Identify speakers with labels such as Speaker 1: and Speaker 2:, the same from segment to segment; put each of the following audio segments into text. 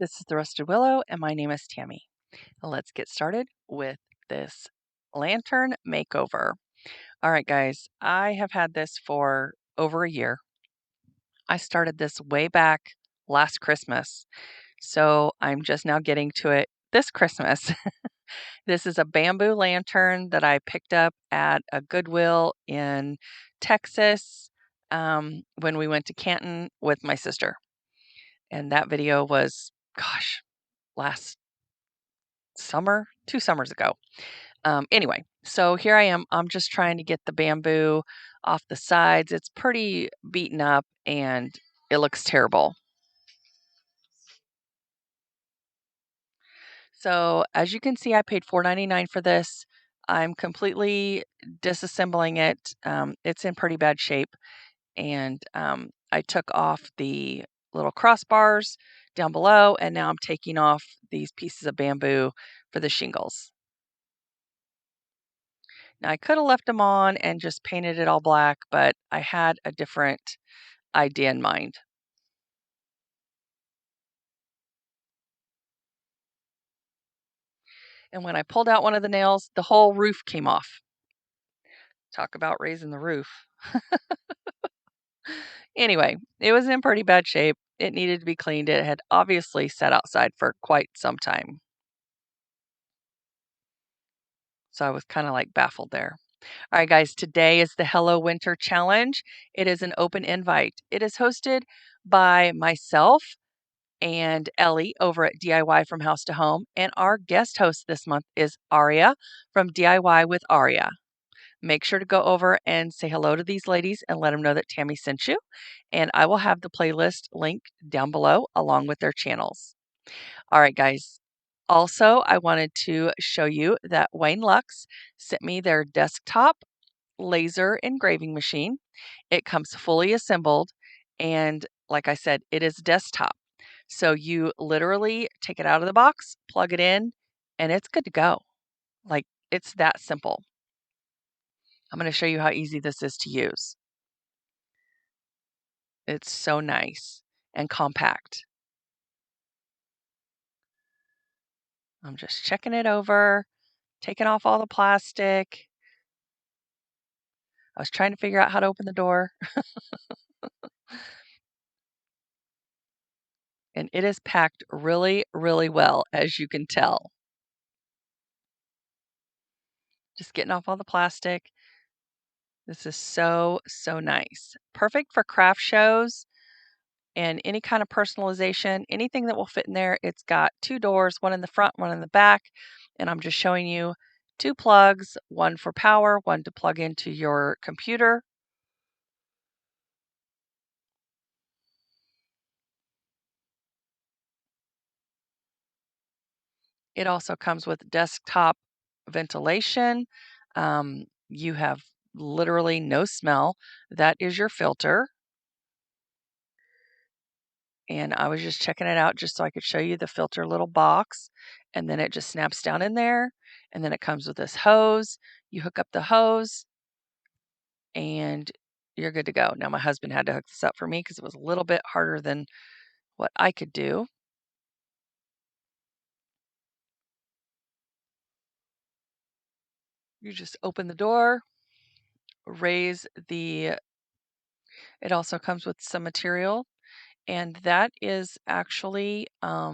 Speaker 1: This is the Rusted Willow, and my name is Tammy. Let's get started with this lantern makeover. All right, guys, I have had this for over a year. I started this way back last Christmas, so I'm just now getting to it this Christmas. This is a bamboo lantern that I picked up at a Goodwill in Texas when we went to Canton with my sister. And that video was, gosh, last summer, 2 summers ago. Anyway, so here I am. I'm just trying to get the bamboo off the sides. It's pretty beaten up and it looks terrible. So as you can see, I paid $4.99 for this. I'm completely disassembling it. It's in pretty bad shape. And I took off the little crossbars down below, and now I'm taking off these pieces of bamboo for the shingles. Now, I could have left them on and just painted it all black, but I had a different idea in mind. And when I pulled out one of the nails, the whole roof came off. Talk about raising the roof. Anyway, it was in pretty bad shape. It needed to be cleaned. It had obviously sat outside for quite some time. So I was kind of like baffled there. All right, guys, today is the Hello Winter Challenge. It is an open invite. It is hosted by myself and Ellie over at DIY from House to Home. And our guest host this month is Aria from DIY with Aria. Make sure to go over and say hello to these ladies and let them know that Tammy sent you. And I will have the playlist link down below along with their channels. All right, guys. Also, I wanted to show you that Wainlux sent me their desktop laser engraving machine. It comes fully assembled, and like I said, it is desktop. So you literally take it out of the box, plug it in, and it's good to go. Like, it's that simple. I'm going to show you how easy this is to use. It's so nice and compact. I'm just checking it over, taking off all the plastic. I was trying to figure out how to open the door, and it is packed really, really well, as you can tell. Just getting off all the plastic. This is so, so nice. Perfect for craft shows and any kind of personalization, anything that will fit in there. It's got 2 doors, one in the front, one in the back. And I'm just showing you 2 plugs, one for power, one to plug into your computer. It also comes with desktop ventilation. You have literally no smell. That is your filter. And I was just checking it out just so I could show you the filter little box. And then it just snaps down in there. And then it comes with this hose. You hook up the hose and you're good to go. Now, my husband had to hook this up for me because it was a little bit harder than what I could do. You just open the door, raise the, it also comes with some material. And that is actually, I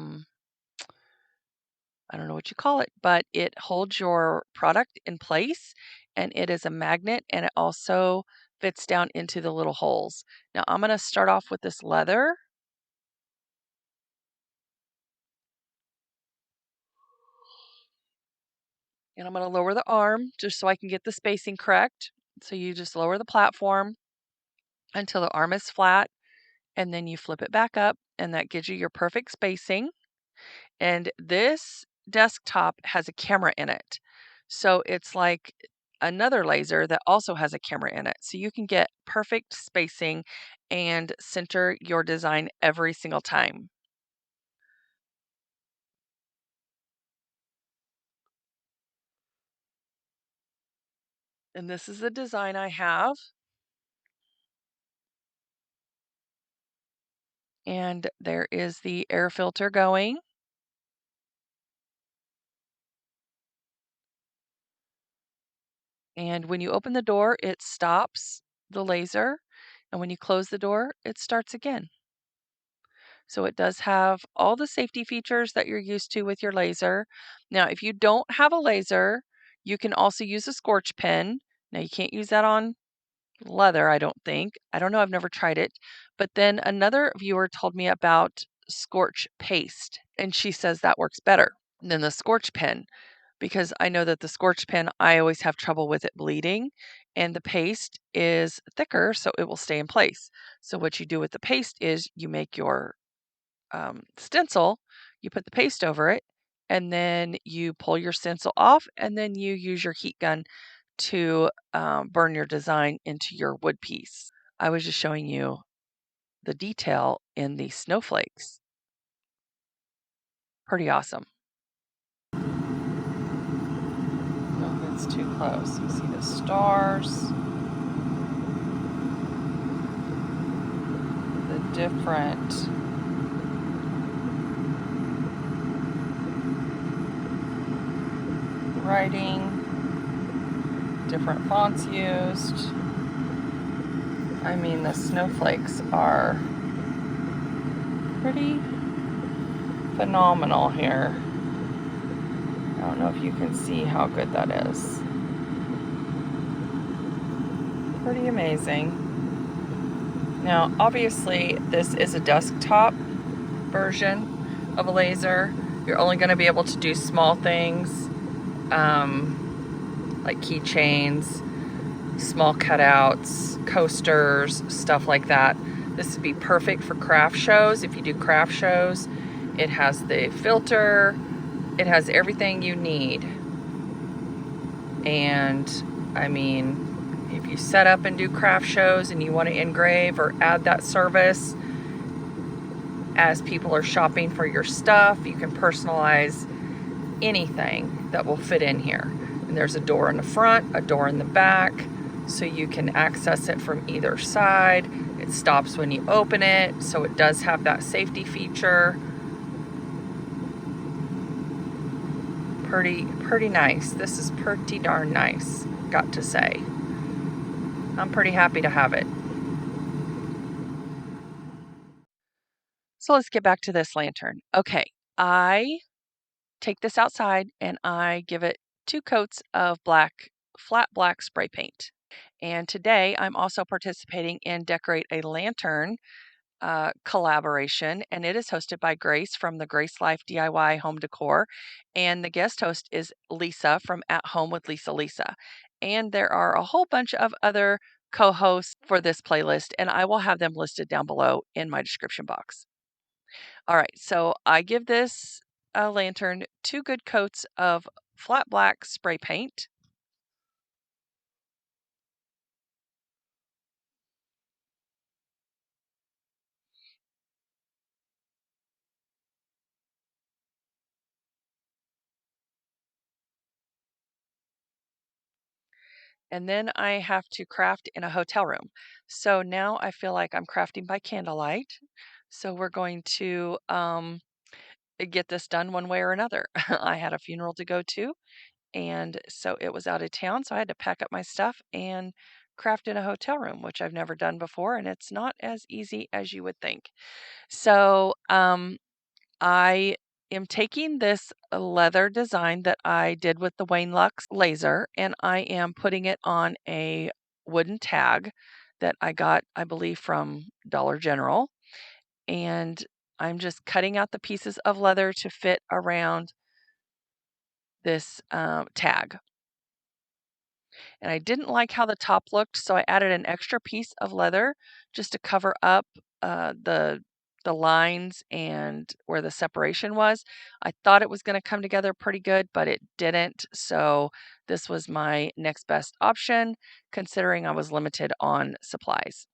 Speaker 1: don't know what you call it, but it holds your product in place and it is a magnet and it also fits down into the little holes. Now I'm going to start off with this leather. And I'm going to lower the arm just so I can get the spacing correct. So you just lower the platform until the arm is flat and then you flip it back up and that gives you your perfect spacing. And this desktop has a camera in it. So it's like another laser that also has a camera in it. So you can get perfect spacing and center your design every single time. And this is the design I have. And there is the air filter going. And when you open the door, it stops the laser. And when you close the door, it starts again. So it does have all the safety features that you're used to with your laser. Now, if you don't have a laser, you can also use a scorch pen. Now, you can't use that on leather, I don't think. I don't know, I've never tried it. But then another viewer told me about scorch paste, and she says that works better than the scorch pen because I know that the scorch pen, I always have trouble with it bleeding, and the paste is thicker, so it will stay in place. So, what you do with the paste is you make your stencil, you put the paste over it, and then you pull your stencil off, and then you use your heat gun to burn your design into your wood piece. I was just showing you the detail in the snowflakes. Pretty awesome. Oh, it's too close. You see the stars, the different writing, different fonts used. I mean, the snowflakes are pretty phenomenal here. I don't know if you can see how good that is. Pretty amazing. Now, obviously, this is a desktop version of a laser. You're only going to be able to do small things like keychains, small cutouts, coasters, stuff like that. This would be perfect for craft shows. If you do craft shows, it has the filter, it has everything you need. And I mean, if you set up and do craft shows and you want to engrave or add that service as people are shopping for your stuff, you can personalize anything that will fit in here. And there's a door in the front, a door in the back, so you can access it from either side. It stops when you open it, so it does have that safety feature. Pretty nice. This is pretty darn nice, got to say. I'm pretty happy to have it. So let's get back to this lantern. Okay, I take this outside and I give it 2 coats of flat black spray paint. And today I'm also participating in Decorate a Lantern collaboration, and it is hosted by Grace from the Grace Life DIY Home Decor. And the guest host is Lisa from At Home with Lisa. And there are a whole bunch of other co hosts for this playlist, and I will have them listed down below in my description box. All right, so I give this lantern 2 good coats of flat black spray paint. And then I have to craft in a hotel room. So now I feel like I'm crafting by candlelight. So we're going to get this done one way or another. I had a funeral to go to, and so it was out of town. So I had to pack up my stuff and craft in a hotel room, which I've never done before. And it's not as easy as you would think. So I am taking this leather design that I did with the Wainlux laser, and I am putting it on a wooden tag that I got, I believe, from Dollar General. And I'm just cutting out the pieces of leather to fit around this tag. And I didn't like how the top looked, so I added an extra piece of leather just to cover up the lines and where the separation was. I thought it was going to come together pretty good, but it didn't. So this was my next best option, considering I was limited on supplies.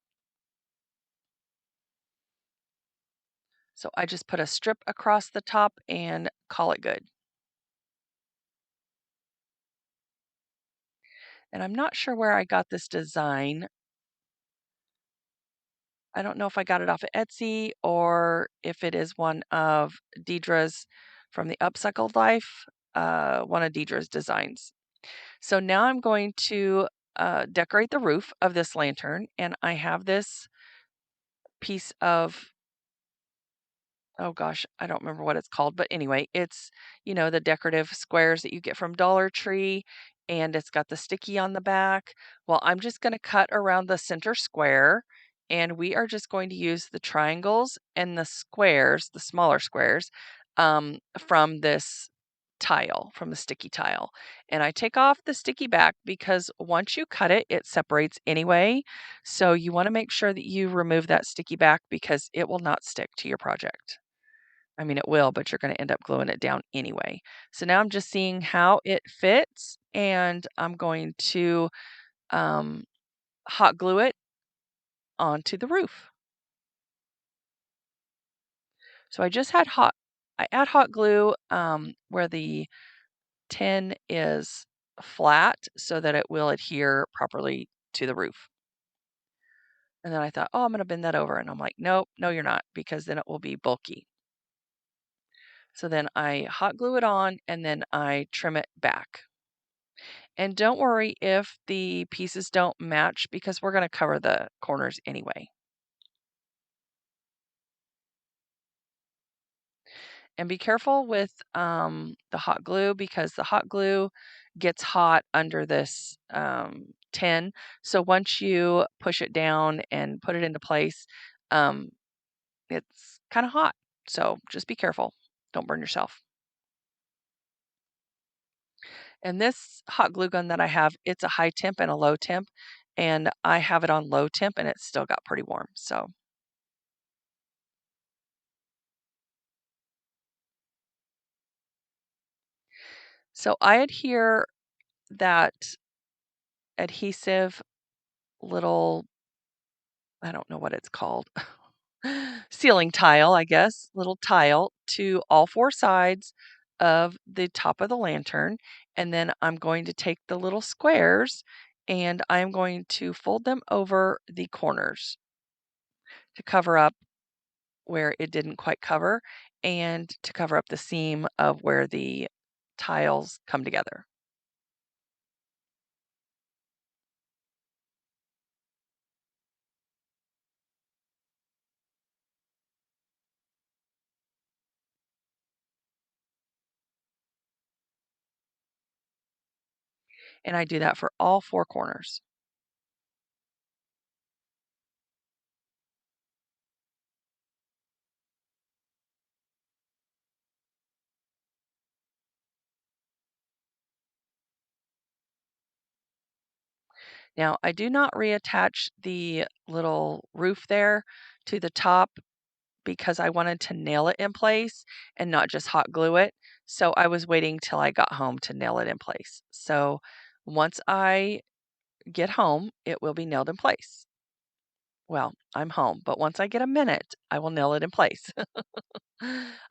Speaker 1: So I just put a strip across the top and call it good. And I'm not sure where I got this design. I don't know if I got it off of Etsy or if it is one of Deidre's from the Upcycled Life, one of Deidre's designs. So now I'm going to decorate the roof of this lantern, and I have this piece of, oh gosh, I don't remember what it's called, but anyway, it's, the decorative squares that you get from Dollar Tree, and it's got the sticky on the back. Well, I'm just going to cut around the center square, and we are just going to use the triangles and the squares, the smaller squares, from this tile, from the sticky tile. And I take off the sticky back because once you cut it, it separates anyway. So you want to make sure that you remove that sticky back because it will not stick to your project. I mean, it will, but you're going to end up gluing it down anyway. So now I'm just seeing how it fits, and I'm going to um, hot glue it onto the roof. So I add hot glue where the tin is flat so that it will adhere properly to the roof. And then I thought, oh, I'm going to bend that over. And I'm like, nope, no, you're not, because then it will be bulky. So then I hot glue it on and then I trim it back. And don't worry if the pieces don't match because we're going to cover the corners anyway. And be careful with the hot glue because the hot glue gets hot under this tin. So once you push it down and put it into place, um, it's kind of hot. So just be careful. Don't burn yourself. And this hot glue gun that I have, it's a high temp and a low temp. And I have it on low temp and it's still got pretty warm. So I adhere that adhesive little, I don't know what it's called, ceiling tile, I guess, little tile to all four sides of the top of the lantern. And then I'm going to take the little squares and I'm going to fold them over the corners to cover up where it didn't quite cover and to cover up the seam of where the tiles come together. And I do that for all four corners. Now, I do not reattach the little roof there to the top because I wanted to nail it in place and not just hot glue it. So I was waiting till I got home to nail it in place. So once I get home, it will be nailed in place. Well, I'm home, but once I get a minute, I will nail it in place.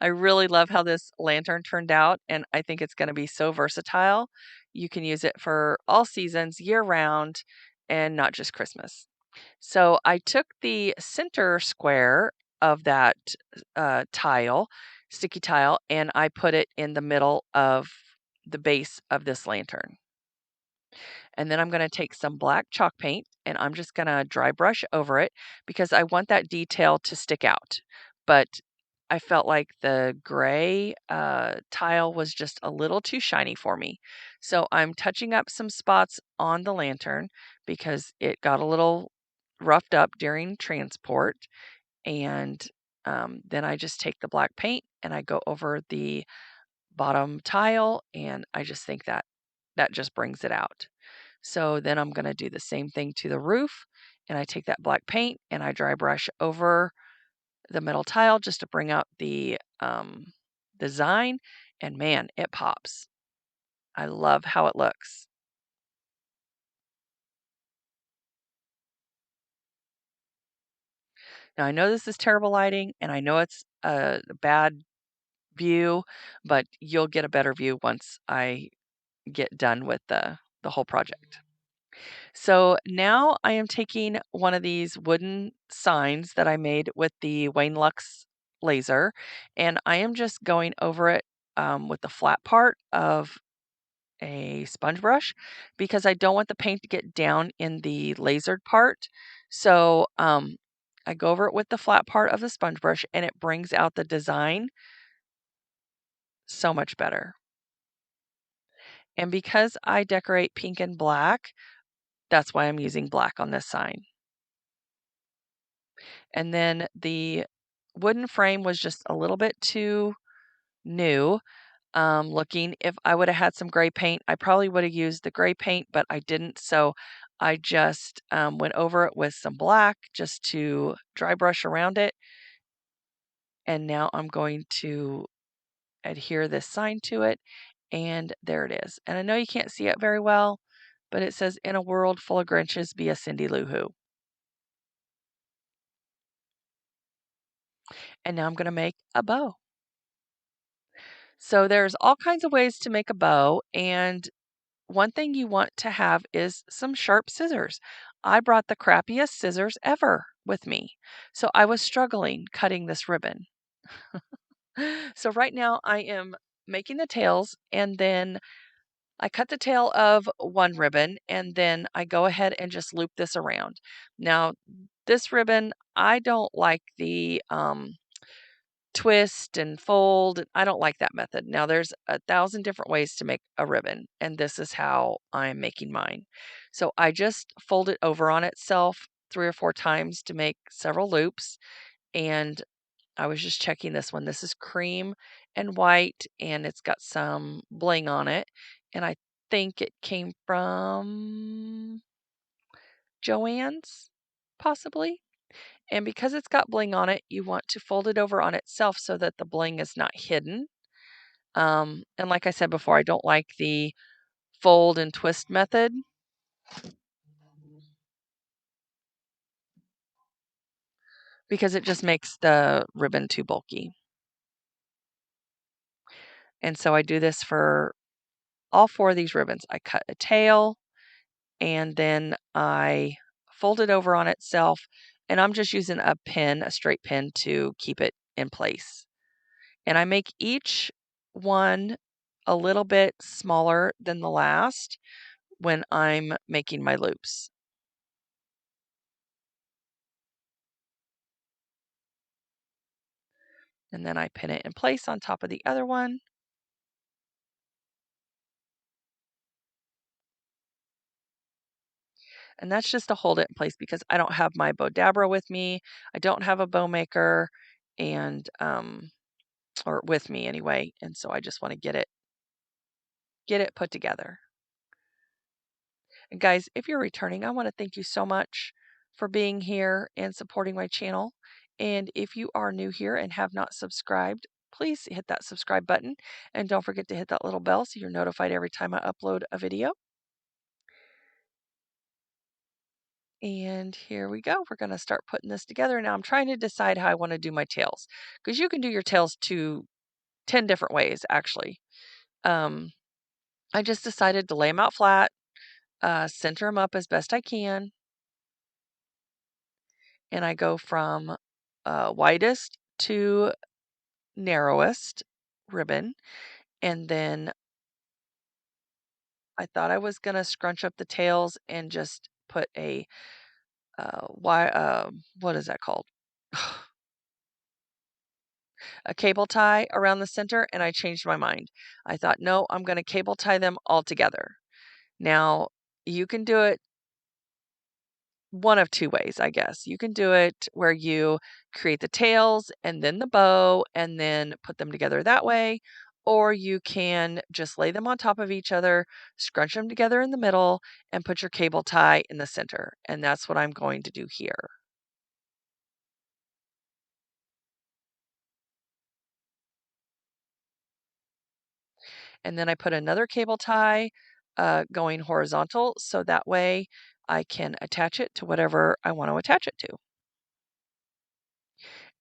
Speaker 1: I really love how this lantern turned out, and I think it's going to be so versatile. You can use it for all seasons, year round, and not just Christmas. So I took the center square of that sticky tile, and I put it in the middle of the base of this lantern. And then I'm going to take some black chalk paint and I'm just going to dry brush over it because I want that detail to stick out. But I felt like the gray tile was just a little too shiny for me. So I'm touching up some spots on the lantern because it got a little roughed up during transport. And then I just take the black paint and I go over the bottom tile and I just think that that just brings it out. So then I'm going to do the same thing to the roof and I take that black paint and I dry brush over the metal tile just to bring out the design and man, it pops. I love how it looks. Now I know this is terrible lighting and I know it's a bad view, but you'll get a better view once I get done with the whole project. So now I am taking one of these wooden signs that I made with the Wainlux laser, and I am just going over it with the flat part of a sponge brush because I don't want the paint to get down in the lasered part. So I go over it with the flat part of the sponge brush and it brings out the design so much better. And because I decorate pink and black, that's why I'm using black on this sign. And then the wooden frame was just a little bit too new looking. If I would have had some gray paint, I probably would have used the gray paint, but I didn't. So I just went over it with some black just to dry brush around it. And now I'm going to adhere this sign to it. And there it is. And I know you can't see it very well, but it says, "In a world full of Grinches, be a Cindy Lou Who." And now I'm going to make a bow. So there's all kinds of ways to make a bow. And one thing you want to have is some sharp scissors. I brought the crappiest scissors ever with me. So I was struggling cutting this ribbon. So right now I am making the tails and then I cut the tail of one ribbon and then I go ahead and just loop this around. Now, this ribbon, I don't like the twist and fold. I don't like that method. Now, there's 1,000 different ways to make a ribbon, and this is how I'm making mine. So I just fold it over on itself 3 or 4 times to make several loops. And I was just checking this one. This is cream and white, and it's got some bling on it. And I think it came from Joann's, possibly. And because it's got bling on it, you want to fold it over on itself so that the bling is not hidden. And like I said before, I don't like the fold and twist method because it just makes the ribbon too bulky. And so I do this for all 4 of these ribbons. I cut a tail and then I fold it over on itself. And I'm just using a pin, a straight pin, to keep it in place. And I make each one a little bit smaller than the last when I'm making my loops. And then I pin it in place on top of the other one. And that's just to hold it in place because I don't have my Bodabra with me. I don't have a bow maker and or with me anyway. And so I just want to get it put together. And guys, if you're returning, I want to thank you so much for being here and supporting my channel. And if you are new here and have not subscribed, please hit that subscribe button and don't forget to hit that little bell so you're notified every time I upload a video. And here we go. We're going to start putting this together. Now I'm trying to decide how I want to do my tails because you can do your tails 10 different ways, actually. Um, I just decided to lay them out flat, center them up as best I can, and I go from widest to narrowest ribbon. And then I thought I was going to scrunch up the tails and just put a what is that called? A cable tie around the center, and I changed my mind. I thought, no, I'm going to cable tie them all together. Now, you can do it one of 2 ways, I guess. You can do it where you create the tails and then the bow and then put them together that way, or you can just lay them on top of each other, scrunch them together in the middle, and put your cable tie in the center. And that's what I'm going to do here. And then I put another cable tie going horizontal so that way I can attach it to whatever I want to attach it to.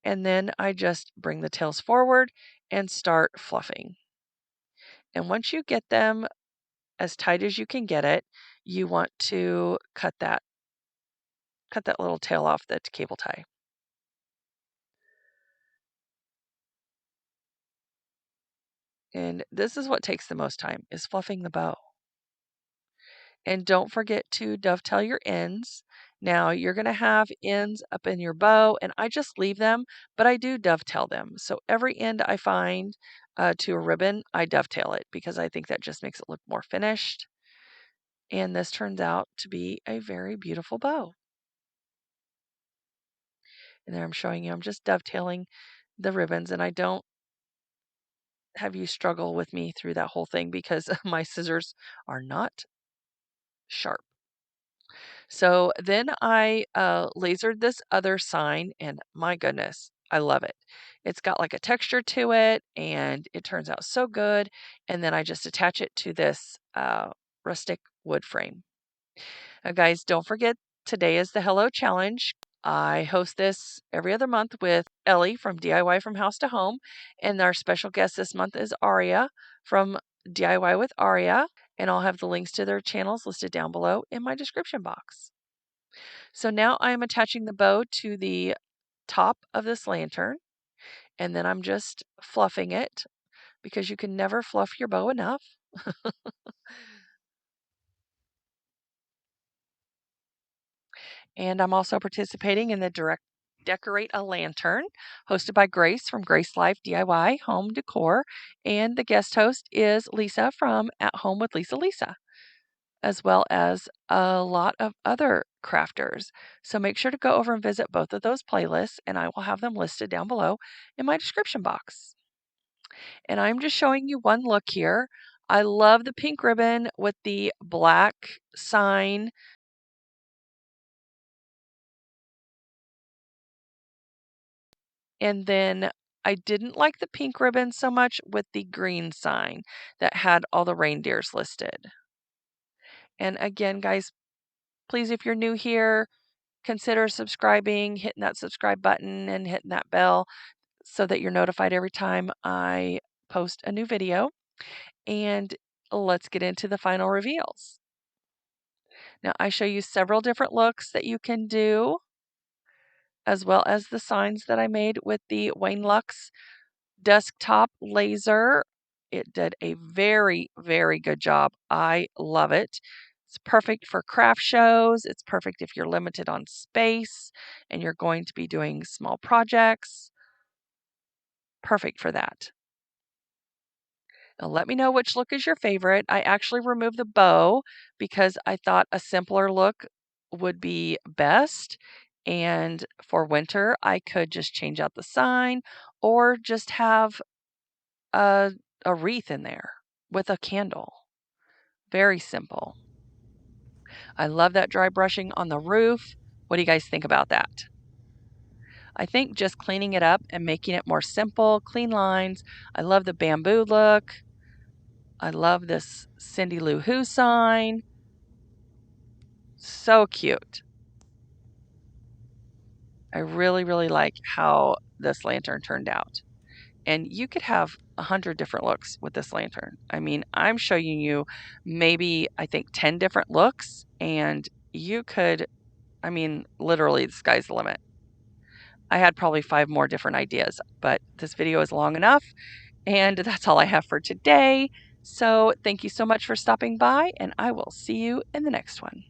Speaker 1: And then I just bring the tails forward and start fluffing. And once you get them as tight as you can get it, you want to cut that little tail off the cable tie. And this is what takes the most time, is fluffing the bow. And don't forget to dovetail your ends. Now you're going to have ends up in your bow, and I just leave them, but I do dovetail them. So every end I find to a ribbon, I dovetail it because I think that just makes it look more finished. And this turns out to be a very beautiful bow. And there I'm showing you, I'm just dovetailing the ribbons, and I don't have you struggle with me through that whole thing because my scissors are not sharp. So then I lasered this other sign, and my goodness, I love it. It's got like a texture to it, and it turns out so good. And then I just attach it to this rustic wood frame. Now, guys, don't forget, today is the Hello Challenge. I host this every other month with Ellie from DIY from House to Home, and our special guest this month is Aria from DIY with Aria, and I'll have the links to their channels listed down below in my description box. So now I am attaching the bow to the top of this lantern, and then I'm just fluffing it because you can never fluff your bow enough. And I'm also participating in the Direct Decorate a Lantern, hosted by Grace from Grace Life DIY Home Decor. And the guest host is Lisa from At Home with Lisa, as well as a lot of other crafters. So make sure to go over and visit both of those playlists, and I will have them listed down below in my description box. And I'm just showing you one look here. I love the pink ribbon with the black sign. And then I didn't like the pink ribbon so much with the green sign that had all the reindeers listed. And again, guys, please, if you're new here, consider subscribing, hitting that subscribe button and hitting that bell so that you're notified every time I post a new video. And let's get into the final reveals. Now, I show you several different looks that you can do, as well as the signs that I made with the Wainlux desktop laser. It did a very, very good job. I love it. It's perfect for craft shows. It's perfect if you're limited on space and you're going to be doing small projects. Perfect for that. Now, let me know which look is your favorite. I actually removed the bow because I thought a simpler look would be best. And for winter, I could just change out the sign or just have a, a wreath in there with a candle. Very simple. I love that dry brushing on the roof. What do you guys think about that? I think just cleaning it up and making it more simple, clean lines. I love the bamboo look. I love this Cindy Lou Who sign. So cute. I really, really like how this lantern turned out. And you could have 100 different looks with this lantern. I mean, I'm showing you maybe, I think, 10 different looks, and you could, I mean, literally, the sky's the limit. I had probably 5 more different ideas, but this video is long enough, and that's all I have for today. So thank you so much for stopping by, and I will see you in the next one.